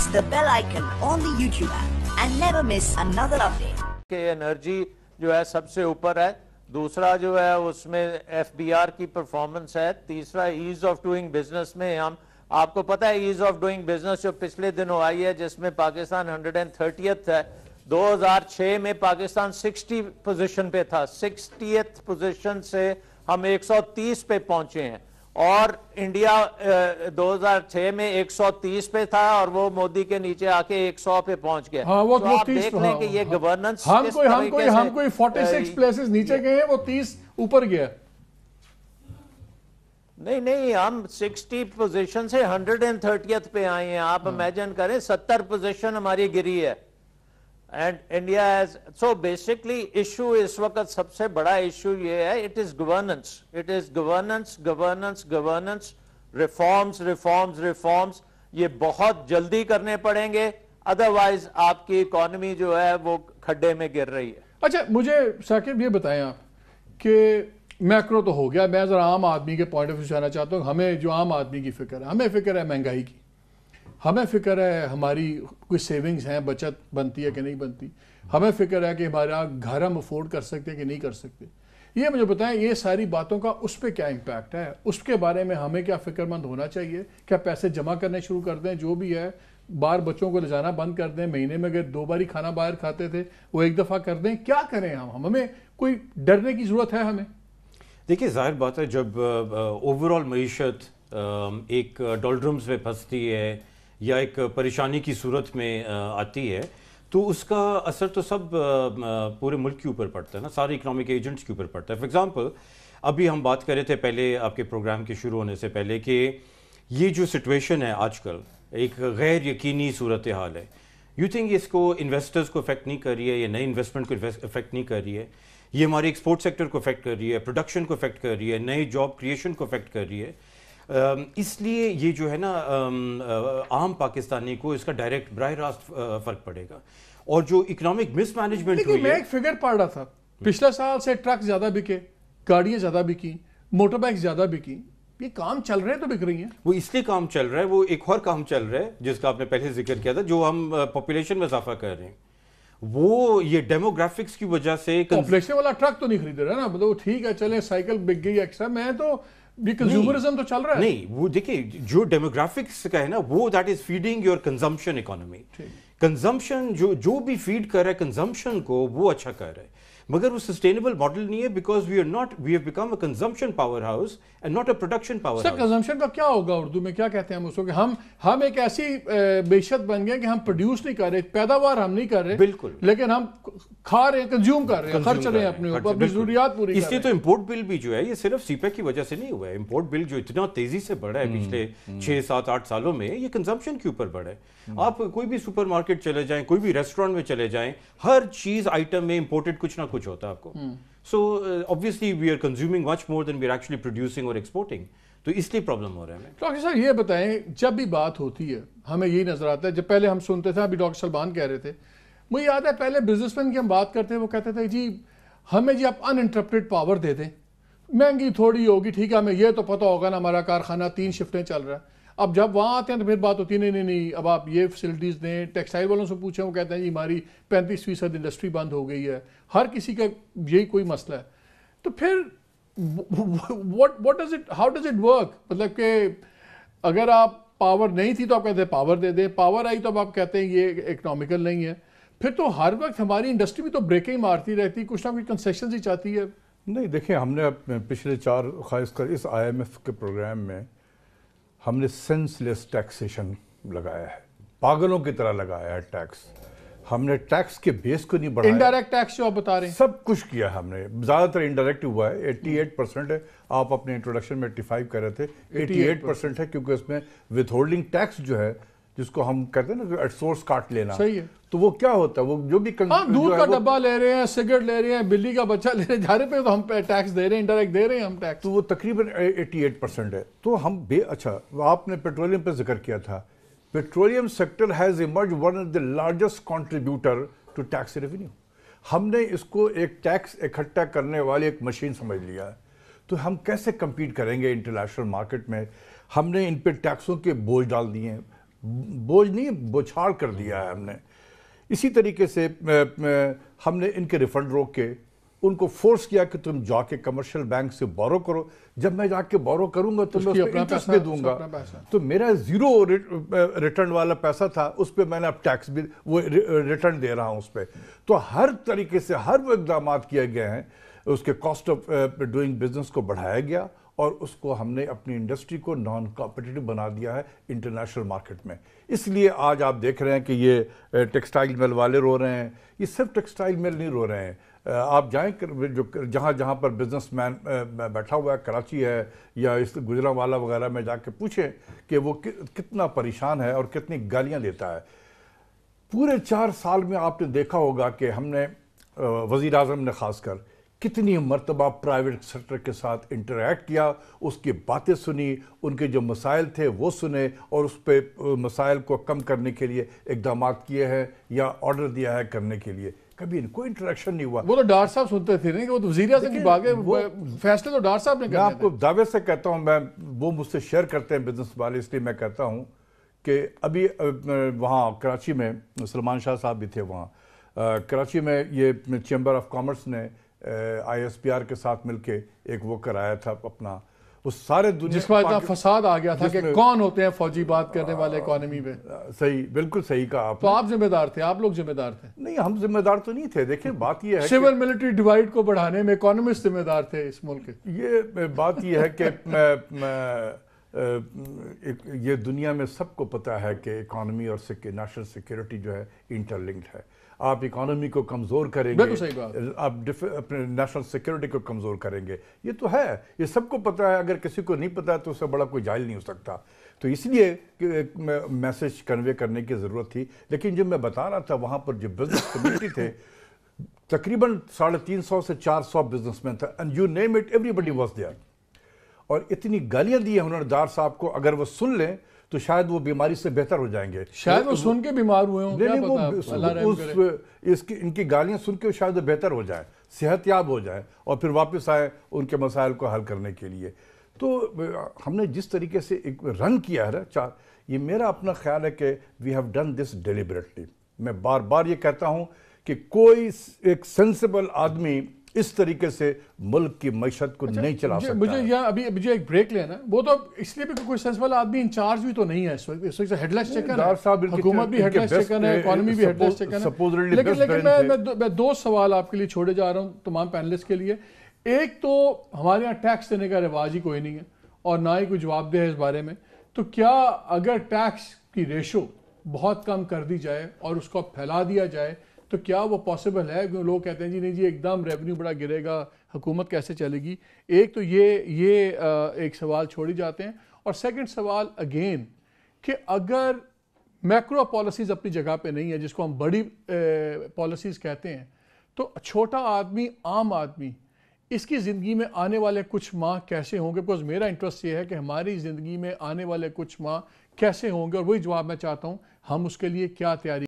press the bell icon on the YouTube app and never miss another update. کہ energy جو ہے سب سے اوپر ہے، دوسرا جو ہے اس میں ایف بی آر کی پرفارمنس ہے، تیسرا ایز آف ڈوئنگ بزنس میں ہم آپ کو پتہ ہے ایز آف ڈوئنگ بزنس جو پچھلے دنوں آئی ہے جس میں پاکستان 130th ہے، 2006 میں پاکستان 60 پوزیشن پہ تھا، 60th پوزیشن سے ہم 130 پہ پہنچے ہیں، اور انڈیا 2006 میں 130 پہ تھا اور وہ مودی کے نیچے آ کے 100 پہ پہنچ گیا۔ تو آپ دیکھ لیں کہ یہ گورننس ہم کوئی 46 پلیسز نیچے گئے ہیں، وہ 30 اوپر گیا۔ نہیں ہم 60 پوزیشن سے 130th پہ آئے ہیں، آپ امیجن کریں 70 پوزیشن ہماری گری ہے۔ And India has so basically issue اس وقت سب سے بڑا ایشو یہ ہے اٹ از گورننس، ریفارمز یہ بہت جلدی کرنے پڑیں گے، ادروائز آپ کی اکانومی جو ہے وہ کھڈے میں گر رہی ہے۔ اچھا مجھے ثاقب یہ بتائیں آپ کہ میکرو تو ہو گیا، میں ذرا عام آدمی کے پوائنٹ آف ویو سے آنا چاہتا ہوں۔ ہمیں جو عام آدمی کی فکر ہے، ہمیں فکر ہے مہنگائی کی، ہمیں فکر ہے ہماری کوئی سیونگز ہیں، بچت بنتی ہے کہ نہیں بنتی، ہمیں فکر ہے کہ ہمارا گھر ہم افورڈ کر سکتے ہیں کہ نہیں کر سکتے۔ یہ مجھے بتائیں یہ ساری باتوں کا اس پہ کیا امپیکٹ ہے، اس کے بارے میں ہمیں کیا فکر مند ہونا چاہیے؟ کیا پیسے جمع کرنے شروع کر دیں، جو بھی ہے باہر بچوں کو لے جانا بند کر دیں، مہینے میں اگر 2 بار ہی کھانا باہر کھاتے تھے وہ 1 دفعہ کر دیں، کیا کریں ہمیں کوئی ڈرنے کی ضرورت ہے ہمیں؟ دیکھیے ظاہر بات ہے جب اوورآل معیشت ایک ڈولڈرمز میں پھنستی ہے یا ایک پریشانی کی صورت میں آتی ہے تو اس کا اثر تو سب پورے ملک کے اوپر پڑتا ہے نا، سارے اکنامک ایجنٹس کے اوپر پڑتا ہے۔ فار ایگزامپل ابھی ہم بات کر رہے تھے پہلے آپ کے پروگرام کے شروع ہونے سے پہلے کہ یہ جو سچویشن ہے آج کل ایک غیر یقینی صورتحال ہے، یو تھنک اس کو انویسٹرز کو افیکٹ نہیں کر رہی ہے یا نئے انویسٹمنٹ کو افیکٹ نہیں کر رہی ہے؟ یہ ہمارے ایکسپورٹ سیکٹر کو افیکٹ کر رہی ہے، پروڈکشن کو افیکٹ کر رہی ہے، نئے جاب کریشن کو افیکٹ کر رہی ہے۔ اس لیے یہ جو ہے نا عام پاکستانی کو اس کا ڈائریکٹ براہ راست فرق پڑے گا، اور جو اکنامک مس مینجمنٹ ہوئی ہے۔ میں ایک فگر پڑھ رہا تھا، پچھلے سال سے ٹرک زیادہ بکے، گاڑیاں زیادہ بکی، موٹر بائک زیادہ بکی، یہ کام چل رہے ہیں تو بک رہی ہیں۔ وہ اس لیے کام چل رہا ہے، وہ ایک اور کام چل رہا ہے جس کا آپ نے پہلے ذکر کیا تھا، جو ہم پاپولیشن میں اضافہ کر رہے ہیں، وہ یہ ڈیموگرافکس کی وجہ سے پاپولیشن والا ٹرک تو نہیں خرید رہا نا، مطلب ٹھیک ہے چلیں سائیکل بک گئی ایکسٹرا، میں تو یہ کنزیومرزم تو چل رہا ہے۔ نہیں وہ دیکھیں جو ڈیموگرافکس کا ہے نا وہ that is feeding your consumption economy, consumption جو بھی فیڈ کر رہا ہے کنزمپشن کو وہ اچھا کر رہا ہے، مگر وہ سسٹینیبل ماڈل نہیں ہے، because we have become a consumption power house and not a production power house. Consumption کا کیا ہوگا اردو میں کیا کہتے ہیں ہم اس کو، کہ ہم ایک ایسی معیشت بن گئے کہ ہم پروڈیوس نہیں کر رہے، پیداوار ہم نہیں کر رہے، بالکل، لیکن ہم کھا رہے ہیں، کنزیوم کر رہے ہیں، خرچ رہے ہیں اپنی ضروریات پوری کر رہے ہیں۔ اس لیے تو امپورٹ بل بھی جو ہے یہ صرف سی پیک کی وجہ سے نہیں ہوا ہے، امپورٹ بل جو اتنا تیزی سے بڑھا ہے پچھلے 6 7 8 سالوں میں، یہ کنزمپشن کے اوپر بڑھا ہے۔ آپ کوئی بھی سپر مارکیٹ چلے جائیں، کوئی بھی ریسٹورینٹ میں چلے جائیں، ہر چیز آئٹم میں امپورٹڈ کچھ نہ کچھ ہوتا ہے آپ کو۔ سو obviously we are consuming much more than we are actually producing or exporting، تو اس لیے پرابلم ہو رہا ہے ہمیں۔ ڈاکٹر صاحب یہ بتائیں جب بھی بات ہوتی ہے ہمیں یہی نظر آتا ہے، جب پہلے ہم سنتے تھے، ابھی ڈاکٹر سلمان کہہ رہے تھے، مجھے یاد ہے پہلے بزنس مین کی ہم بات کرتے ہیں، وہ کہتے تھے جی ہمیں جی آپ ان انٹرپٹیڈ پاور دے دیں، مہنگی تھوڑی ہوگی ٹھیک ہے، ہمیں یہ تو پتہ ہوگا نا ہمارا کارخانہ 3 شفٹیں چل رہا ہے۔ اب جب وہاں آتے ہیں تو پھر بات ہوتی ہے نہیں اب آپ یہ فیسلٹیز دیں، ٹیکسٹائل والوں سے پوچھیں وہ کہتے ہیں جی ہماری 35% انڈسٹری بند ہو گئی ہے، ہر کسی کا یہی کوئی مسئلہ ہے۔ تو پھر ہاؤ ڈز اٹ ورک؟ مطلب کہ اگر آپ پاور نہیں تھی تو آپ کہتے ہیں پاور دے دیں، پاور آئی تو اب آپ کہتے ہیں یہ اکنامیکل نہیں ہے، پھر تو ہر وقت ہماری انڈسٹری بھی تو بریکیں مارتی رہتی، کچھ نہ کچھ کنسیشنز ہی چاہتی ہے۔ نہیں دیکھیں ہم نے پچھلے 4 خاص کر اس IMF کے پروگرام میں ہم نے سینس لیس ٹیکسیشن لگایا ہے، پاگلوں کی طرح لگایا ہے ٹیکس، ہم نے ٹیکس کے بیس کو نہیں بڑھایا، انڈائریکٹ ٹیکس جو آپ بتا رہے ہیں سب کچھ کیا ہم نے، زیادہ تر انڈائریکٹ ہوا ہے، 88% ہے، آپ اپنے انٹروڈکشن میں 85 کہہ رہے تھے، 88% ہے، کیونکہ اس میں وتھ ہولڈنگ ٹیکس جو ہے جس کو ہم کہتے ہیں نا ایٹ سورس کاٹ لینا، صحیح ہے، تو وہ کیا ہوتا ہے، وہ جو بھی دودھ کا ڈبہ لے رہے ہیں، سگریٹ لے رہے ہیں، بلی کا بچہ لے رہے ہیں، جھارے پہ تو ہم ٹیکس دے رہے ہیں، انڈائریکٹ دے رہے ہیں ہم ٹیکس، تو وہ تقریباً 88% ہے۔ تو ہم اچھا آپ نے پیٹرولیم پہ ذکر کیا تھا، petroleum sector has emerge one of the largest contributor to tax revenue, ہم نے اس کو ایک ٹیکس اکٹھا کرنے والی ایک مشین سمجھ لیا ہے، تو ہم کیسے کمپیٹ کریں گے انٹرنیشنل مارکیٹ میں؟ ہم نے ان پہ ٹیکسوں کے بوجھ ڈال دیے ہیں، بوجھ نہیں بوچھاڑ کر دیا ہے ہم نے. اسی طریقے سے ہم نے ان کے ریفنڈ روک کے ان کو فورس کیا کہ تم جا کے کمرشل بینک سے بورو کرو. جب میں جا کے بورو کروں گا تو میں اس پہ انٹرسٹ بھی دوں گا. تو میرا 0 ریٹرن والا پیسہ تھا, اس پہ میں نے اب ٹیکس بھی وہ ریٹرن دے رہا ہوں اس پہ. تو ہر طریقے سے ہر وہ اقدامات کیے گئے ہیں, اس کے کاسٹ آف ڈوئنگ بزنس کو بڑھایا گیا اور اس کو ہم نے اپنی انڈسٹری کو نان کمپٹیٹو بنا دیا ہے انٹرنیشنل مارکیٹ میں. اس لیے آج آپ دیکھ رہے ہیں کہ یہ ٹیکسٹائل مل والے رو رہے ہیں. یہ صرف ٹیکسٹائل مل نہیں رو رہے ہیں, آپ جائیں جو جہاں پر بزنس مین بیٹھا ہوا ہے, کراچی ہے یا اس گجرانوالہ وغیرہ میں جا کے پوچھیں کہ وہ کتنا پریشان ہے اور کتنی گالیاں دیتا ہے. پورے 4 سال میں آپ نے دیکھا ہوگا کہ ہم نے وزیر اعظم نے خاص کر کتنی مرتبہ پرائیویٹ سیکٹر کے ساتھ انٹریکٹ کیا, اس کی باتیں سنی, ان کے جو مسائل تھے وہ سنے اور اس پہ مسائل کو کم کرنے کے لیے اقدامات کیے ہیں یا آرڈر دیا ہے کرنے کے لیے. کبھی ان کو انٹریکشن نہیں ہوا. وہ تو ڈاکٹر صاحب سنتے تھے نہیں کہ وہ تو وزیر اعظم کی بات ہے, فیصلے تو ڈاکٹر صاحب نے کرنے میں آپ کو دعوے سے کہتا ہوں, وہ مجھ سے شیئر کرتے ہیں بزنس والے, اس لیے میں کہتا ہوں کہ ابھی وہاں کراچی میں سلمان شاہ صاحب بھی تھے وہاں کراچی میں, یہ چیمبر آف کامرس نے ISPR کے ساتھ مل کے ایک وہ کرایا تھا اپنا, وہ سارے دنیا جس کا اتنا فساد آ گیا تھا کہ کون ہوتے ہیں فوجی بات کرنے والے اکانومی پہ. صحیح, بالکل صحیح کہا آپ. تو آپ ذمہ دار تھے, آپ لوگ ذمہ دار تھے. نہیں, ہم ذمہ دار تو نہیں تھے. دیکھیں بات یہ ہے سول ملٹری ڈیوائیڈ کو بڑھانے میں اکانومسٹ ذمہ دار تھے اس ملک کے. یہ بات یہ ہے کہ یہ دنیا میں سب کو پتا ہے کہ اکانومی اور نیشنل سیکیورٹی جو ہے انٹر لنکڈ ہے. آپ اکانومی کو کمزور کریں گے, آپ اپنے نیشنل سیکیورٹی کو کمزور کریں گے. یہ تو ہے, یہ سب کو پتا ہے. اگر کسی کو نہیں پتا ہے تو اس سے بڑا کوئی جاہل نہیں ہو سکتا. تو اس لیے میسج کنوے کرنے کی ضرورت تھی. لیکن جب میں بتا رہا تھا وہاں پر جو بزنس کمیونٹی تھے تقریباً 350 سے 400 بزنس مین تھا, and you name it, everybody was there. اور اتنی گالیاں دی ہیں انہوں نے ڈار صاحب کو, اگر وہ سن لیں تو شاید وہ بیماری سے بہتر ہو جائیں گے. شاید وہ سن کے بیمار ہوئے ہوں, کیا پتا, اللہ رحم کرے. ان کی گالیاں سن کے شاید وہ بہتر ہو جائیں, صحت یاب ہو جائیں اور پھر واپس آئے ان کے مسائل کو حل کرنے کے لیے. تو ہم نے جس طریقے سے ایک رن کیا ہے نا, یہ میرا اپنا خیال ہے کہ we have done this deliberately. میں بار بار یہ کہتا ہوں کہ کوئی ایک سینسیبل آدمی اس طریقے سے ملک کی معیشت کو نہیں چلا سکتا. مجھے ایک بریک لینا, وہ تو اس لیے بھی کوئی سینسیبل آدمی انچارج بھی تو نہیں ہے اس وقت. ہیڈ لائنس چیکن ہے, حکومت بھی ہیڈ لائنس چیکن ہے, اکانومی بھی ہیڈ لائنس چیکن ہے. لیکن میں 2 سوال آپ کے لیے چھوڑے جا رہا ہوں تمام پینلسٹ کے لیے. ایک تو ہمارے یہاں ٹیکس دینے کا رواج ہی کوئی نہیں ہے اور نہ ہی کوئی جواب دہ ہے اس بارے میں. تو کیا اگر ٹیکس کی ریشو بہت کم کر دی جائے اور اس کو پھیلا دیا جائے تو کیا وہ پاسبل ہے؟ کیونکہ لوگ کہتے ہیں جی نہیں جی ایک دم ریونیو بڑا گرے گا, حکومت کیسے چلے گی. ایک تو یہ ایک سوال چھوڑی جاتے ہیں. اور سیکنڈ سوال اگین کہ اگر میکرو پالیسیز اپنی جگہ پہ نہیں ہے, جس کو ہم بڑی پالیسیز کہتے ہیں, تو چھوٹا آدمی, عام آدمی, اس کی زندگی میں آنے والے کچھ ماہ کیسے ہوں گے؟ بیکاز میرا انٹرسٹ یہ ہے کہ ہماری زندگی میں آنے والے کچھ ماہ کیسے ہوں گے, اور وہی جواب میں چاہتا ہوں, ہم اس کے لیے کیا تیاری